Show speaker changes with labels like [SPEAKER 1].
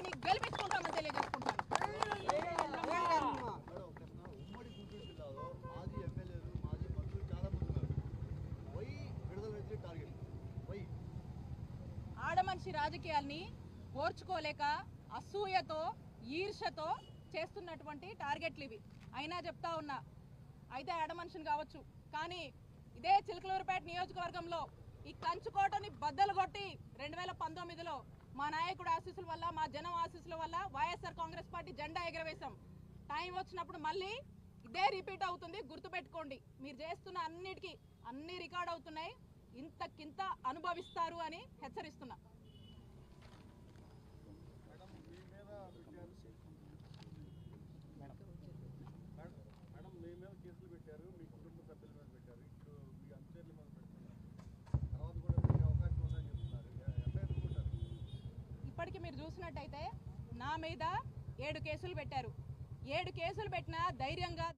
[SPEAKER 1] పార్టీని గెలిపించుకుంటామని తెలియజేసుకుంటాను. ఆడమనిషి రాజకీయాల్ని ఓర్చుకోలేక అసూయతో ఈర్షతో చేస్తున్నటువంటి టార్గెట్లు ఇవి. అయినా చెప్తా ఉన్నా, అయితే ఆడమనిషిని కావచ్చు, కానీ ఇదే చిలకలూరుపేట నియోజకవర్గంలో ఈ కంచుకోటని బద్దలు కొట్టి 2019లో మా నాయకుడు ఆశీస్సుల వల్ల, మా జనం ఆశీస్సుల వల్ల వైఎస్ఆర్ కాంగ్రెస్ పార్టీ జెండా ఎగరవేశాం. టైం వచ్చినప్పుడు మళ్ళీ ఇదే రిపీట్ అవుతుంది, గుర్తుపెట్టుకోండి. మీరు చేస్తున్న అన్నిటికీ అన్ని రికార్డ్ అవుతున్నాయి, ఇంతకింత అనుభవిస్తారు అని హెచ్చరిస్తున్నా.
[SPEAKER 2] మేడం మీ మీద కేసులు పెట్టారు, మీ కుటుంబ సభ్యుల మీద పెట్టారు, ఇప్పుడు మీ అనుచరుల మీద పెడుతున్నారు, తర్వాత కూడా మీకు అవకాశం ఉందని చెప్తున్నారు. ఎట్లా ఎదుర్కొంటారు?
[SPEAKER 1] ఇప్పటికి మీరు చూసినట్టయితే నా మీద 7 కేసులు పెట్టారు. 7 కేసులు పెట్టినా ధైర్యంగా